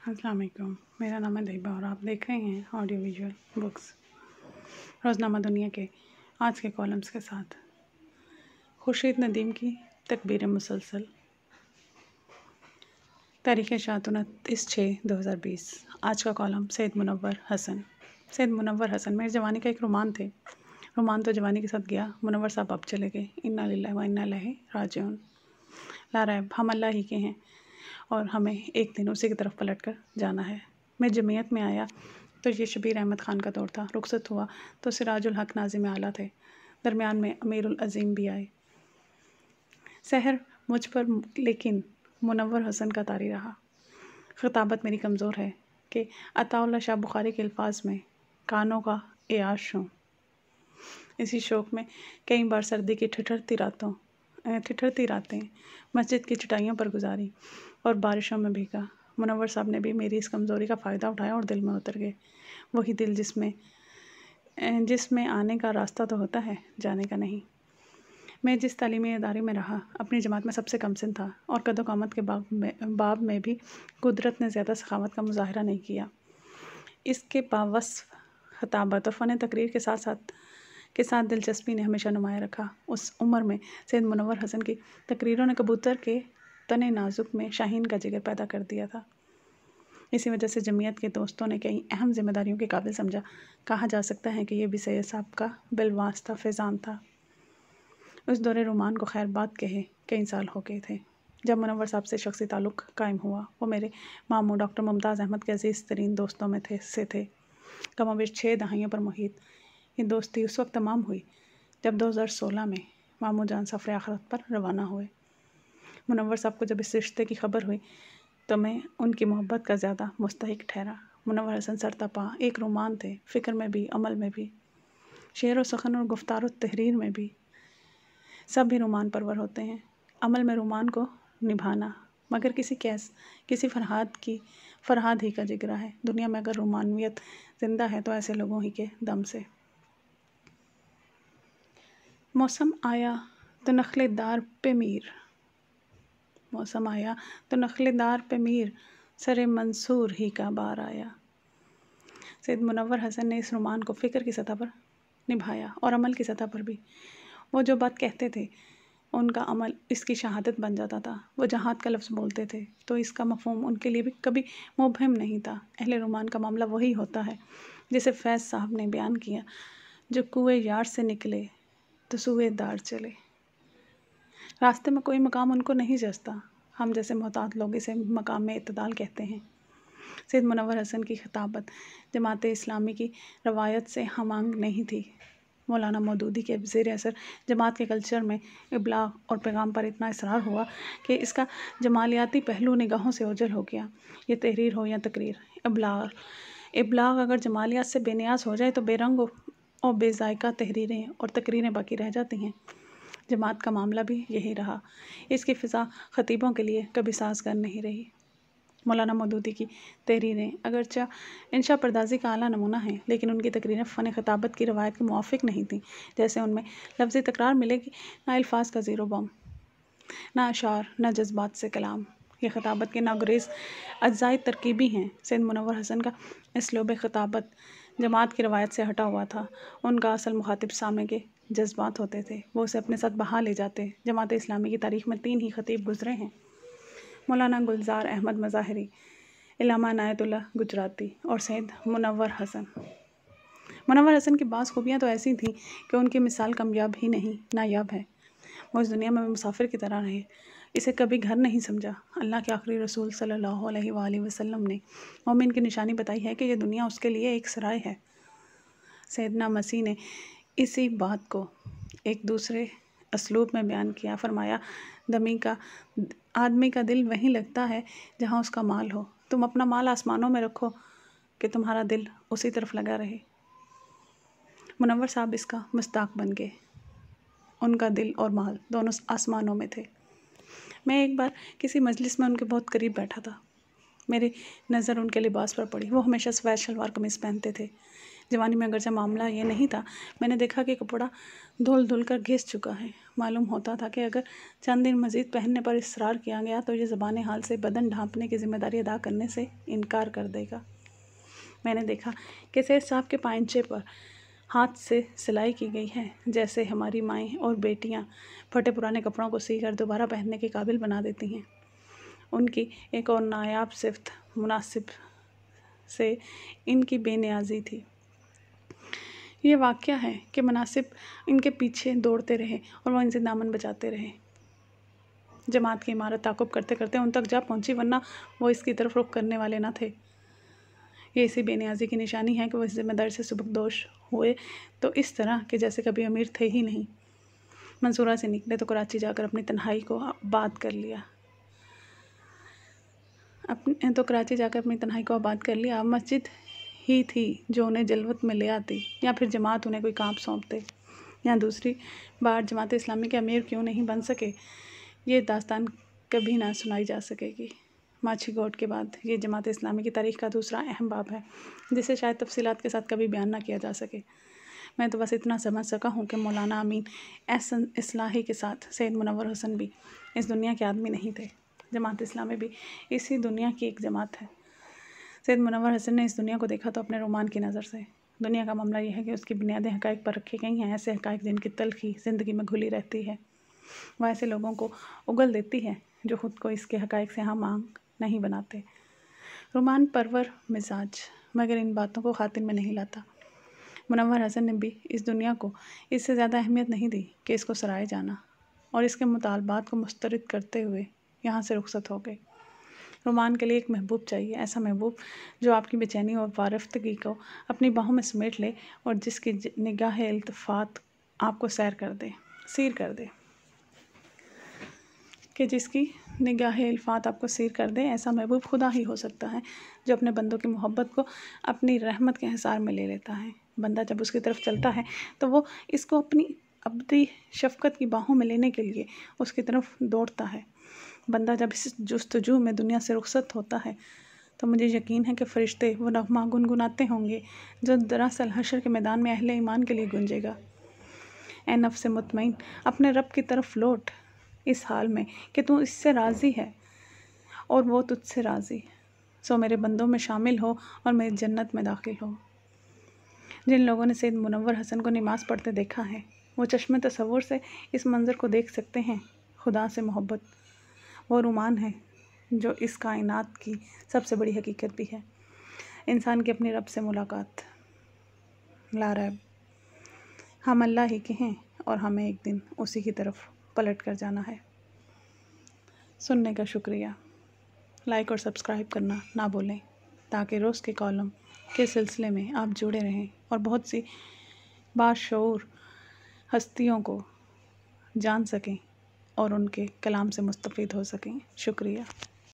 अस्सलाम वालेकुम। मेरा नाम है दीबा और आप देख रहे हैं ऑडियो विजुअल बुक्स। रोज़नामा दुनिया के आज के कॉलम्स के साथ खुर्शीद नदीम की तकबीर मुसलसल। तारीख़ शात 29/6/2020। आज का कॉलम सैयद मुनव्वर हसन। सैयद मुनव्वर हसन मेरी जवानी का एक रोमान थे। रोमान तो जवानी के साथ गया, मुनव्वर साहब अब चले गए। इन्ना लिल्लाहि व इन्ना इलैहि राजिऊन। ला रैब हम अल्लाह ही के हैं और हमें एक दिन उसी की तरफ पलट कर जाना है। मैं जमीयत में आया तो ये शबीर अहमद ख़ान का दौर था। रुखसत हुआ तो सिराजुल हक नाज़िम आला थे। दरमियान में अमीरुल अज़ीम भी आए। सहर मुझ पर लेकिन मुनव्वर हसन का तारी रहा। ख़िताबत मेरी कमज़ोर है कि अताउल्लाह शाह बुखारी के अल्फाज में कानों का एयाश हूँ। इसी शौक़ में कई बार सर्दी की ठिठुरती रातें मस्जिद की चटाइयों पर गुजारी और बारिशों में भीगा। मुनव्वर साहब ने भी मेरी इस कमज़ोरी का फ़ायदा उठाया और दिल में उतर गए। वही दिल जिसमें आने का रास्ता तो होता है, जाने का नहीं। मैं जिस तालीमी इदारे में रहा, अपनी जमात में सबसे कमसिन था और कदो-कामत के बाब में भी कुदरत ने ज़्यादा सखावत का मुज़ाहरा नहीं किया। इसके बावस्फ़ ख़िताबत और फ़न तकरीर के साथ दिलचस्पी ने हमेशा नुमाया रखा। उस उम्र में सैयद मुनव्वर हसन की तकरीरों ने कबूतर के तने नाजुक में शाहीन का जिगर पैदा कर दिया था। इसी वजह से जमीयत के दोस्तों ने कई अहम जिम्मेदारियों के काबिल समझा। कहा जा सकता है कि यह भी सैयद साहब का बिलवास्ता फैज़ान था। उस दौरे रोमान को खैर बात कहे कई साल हो गए थे जब मुनव्वर साहब से शख्सी ताल्लुक़ कायम हुआ। वो मेरे मामू डॉक्टर मुमताज़ अहमद के अज़ीज़ तरीन दोस्तों में थे। कमोबेश 6 दहाइयों पर मुहित। ये दोस्ती उस वक्त तमाम हुई जब 2016 में मामू जान सफ़र आखिरत पर रवाना हुए। मुनव्वर साहब को जब इस रिश्ते की खबर हुई तो मैं उनकी मोहब्बत का ज़्यादा मुस्तहिक ठहरा। मुनव्वर हसन सरतपा एक रोमान थे, फ़िक्र में भी, अमल में भी, शेर व सुखन और गुफ्तार व तहरीर में भी। सब भी रोमान परवर होते हैं। अमल में रोमान को निभाना मगर किसी फरहाद ही का जिगरा है। दुनिया में अगर रोमानियत ज़िंदा है तो ऐसे लोगों ही के दम से। मौसम आया तो नखलेदार पे मीर सरे मंसूर ही का बार आया। सैयद मुनव्वर हसन ने इस रोमान को फ़िक्र की सतह पर निभाया और अमल की सतह पर भी। वो जो बात कहते थे उनका अमल इसकी शहादत बन जाता था। वो जहाद का लफ्ज़ बोलते थे तो इसका मफ़हूम उनके लिए भी कभी मुबहम नहीं था। अहले रोमान का मामला वही होता है जिसे फैज़ साहब ने बयान किया, जो कुएँ यार से निकले तो सूए दार चले। रास्ते में कोई मकाम उनको नहीं जचता। हम जैसे मोहतात लोग इसे मकाम में इत्तदाल कहते हैं। सैयद मुनव्वर हसन की ख़िताबत जमात इस्लामी की रवायत से हमांग नहीं थी। मौलाना मौदूदी के ज़ेर असर जमात के कल्चर में इब्लाग और पैगाम पर इतना इसरार हुआ कि इसका जमालियाती पहलू निगाहों से ओझल हो गया। ये तहरीर हो या तकरीर, इब्लाग अगर जमालियात से बेनियाज हो जाए तो बेरंग और बेजायका तहरीरें और तकरीरें बाकी रह जाती हैं। जमात का मामला भी यही रहा। इसकी फ़िज़ा ख़तीबों के लिए कभी साज़गार नहीं रही। मौलाना मौदूदी की तहरीरें अगरचा इंशा पर्दाजी का आला नमूना हैं, लेकिन उनकी तकरीरें फ़न ख़िताबत की रवायत के मुआफ़िक नहीं थीं। जैसे उनमें लफ्ज़ी तकरार मिलेगी, ना अल्फाज का ज़ीरो बम, ना अशार, ना जज्बात से कलाम। ये ख़िताबत के नागुरेज़ अज्ज़ाए तरकीबी हैं। सैयद मुनव्वर हसन का इसलूब ख़िताबत जमात की रवायत से हटा हुआ था। उनका असल मुखातिब सामने के जज्बात होते थे। वो उसे अपने साथ बहा ले जाते। जमात इस्लामी की तारीख़ में 3 ही ख़तीब गुज़रे हैं, मौलाना गुलजार अहमद मज़ाहिरी, इल्लामा इनायतुल्लाह गुजराती और सैयद मुनव्वर हसन। मुनव्वर हसन की बाज़ खूबियाँ तो ऐसी थीं कि उनकी मिसाल कामयाब ही नहीं, नायाब है। वो इस दुनिया में मुसाफिर की तरह रहे, इसे कभी घर नहीं समझा। अल्लाह के आखिरी रसूल सल्लल्लाहु अलैहि वसल्लम ने मोमिन की निशानी बताई है कि यह दुनिया उसके लिए एक सराय है। सैयदना मसीह ने इसी बात को एक दूसरे असलूब में बयान किया। फरमाया, आदमी का दिल वहीं लगता है जहाँ उसका माल हो। तुम अपना माल आसमानों में रखो कि तुम्हारा दिल उसी तरफ लगा रहे। मुनव्वर साहब इसका मुस्ताक बन गए। उनका दिल और माल दोनों आसमानों में थे। मैं एक बार किसी मजलिस में उनके बहुत करीब बैठा था। मेरी नज़र उनके लिबास पर पड़ी। वो हमेशा सफ़ेद शलवार कमीज़ पहनते थे। जवानी में अगरचे मामला ये नहीं था, मैंने देखा कि कपड़ा धुल धुल कर घिस चुका है। मालूम होता था कि अगर चंद दिन मज़ीद पहनने पर इसरार किया गया तो ये ज़बान हाल से बदन ढांपने की जिम्मेदारी अदा करने से इनकार कर देगा। मैंने देखा कि सेठ साहब के पायंचे पर हाथ से सिलाई की गई है, जैसे हमारी माएँ और बेटियाँ फटे पुराने कपड़ों को सीकर दोबारा पहनने के काबिल बना देती हैं। उनकी एक और नायाब सिफ्त मुनासिब से इनकी बेनियाजी थी। ये वाक़या है कि मुनासिब इनके पीछे दौड़ते रहे और वो इनसे दामन बचाते रहे। जमात की इमारत ताक़ुब करते करते उन तक जा पहुंची, वरना वो इसकी तरफ रुख करने वाले न थे। ये इसी बेनियाजी की निशानी है कि वो इस जिम्मेदारी से सुबकदोश हुए तो इस तरह कि जैसे कभी अमीर थे ही नहीं। मंसूरा से निकले तो कराची जाकर अपनी तन्हाई को आबाद कर लिया। अब मस्जिद ही थी जो उन्हें जलवत में ले आती, या फिर जमात उन्हें कोई काम सौंपते, या दूसरी बार जमात इस्लामी के अमीर क्यों नहीं बन सके, ये दास्तान कभी ना सुनाई जा सकेगी। माछी गोट के बाद ये जमात इस्लामी की तारीख़ का दूसरा अहम बाब है, जिसे शायद तफसीलात के साथ कभी बयान ना किया जा सके। मैं तो बस इतना समझ सका हूँ कि मौलाना अमीन एहसन इस्लाही के साथ सैयद मुनव्वर हसन भी इस दुनिया के आदमी नहीं थे। जमात इस्लामी भी इसी दुनिया की एक जमात है। सैयद मुनव्वर हसन ने इस दुनिया को देखा तो अपने रोमान की नज़र से। दुनिया का मामला यह है कि उसकी बुनियादें हक़ाइक़ पर रखी गई हैं, ऐसे हक़ाइक़ जिनकी तलख़ी ज़िंदगी में घुली रहती है। वह ऐसे लोगों को उगल देती है जो ख़ुद को इसके हक़ाइक़ से हम आंग नहीं बनाते। रोमान परवर मिजाज मगर इन बातों को खातिर में नहीं लाता। मुनव्वर हसन ने भी इस दुनिया को इससे ज़्यादा अहमियत नहीं दी कि इसको सराहे जाना, और इसके मुतालबात को मुस्तरद करते हुए यहाँ से रुखसत हो गए। रोमान के लिए एक महबूब चाहिए, ऐसा महबूब जो आपकी बेचैनी और वारफ्तगी को अपनी बाहों में समेट ले और जिसकी निगाह इल्तिफ़ात आपको सैर कर दे, सीर कर दे, कि जिसकी निगाह इल्तिफ़ात आपको सीर कर दे। ऐसा महबूब खुदा ही हो सकता है जो अपने बंदों की मोहब्बत को अपनी रहमत के हिसार में ले लेता है। बंदा जब उसकी तरफ चलता है तो वो इसको अपनी अब्दी शफ़क़त की बाहों में लेने के लिए उसकी तरफ दौड़ता है। बंदा जब इस जुस्तजू में दुनिया से रुखसत होता है तो मुझे यकीन है कि फ़रिश्ते वो नग़मा गुनगुनाते होंगे जो दरअसल हशर के मैदान में अहले ईमान के लिए गूंजेगा। ए नफ्स मुतमईन, अपने रब की तरफ लौट, इस हाल में कि तू इससे राज़ी है और वो तुझसे राज़ी। सो मेरे बंदों में शामिल हो और मेरी जन्नत में दाखिल हो। जिन लोगों ने सैयद मुनव्वर हसन को नमाज़ पढ़ते देखा है, वो चश्मे तसव्वुर से इस मंज़र को देख सकते हैं। खुदा से मोहब्बत वो रुमान है जो इस कायनात की सबसे बड़ी हकीकत भी है। इंसान की अपने रब से मुलाकात। ला रैब, हम अल्लाह ही के हैं और हमें एक दिन उसी की तरफ पलट कर जाना है। सुनने का शुक्रिया। लाइक और सब्सक्राइब करना ना भूलें ताकि रोज़ के कॉलम के सिलसिले में आप जुड़े रहें और बहुत सी बाशऊर हस्तियों को जान सकें और उनके कलाम से मुस्तफ़ीद हो सकें। शुक्रिया।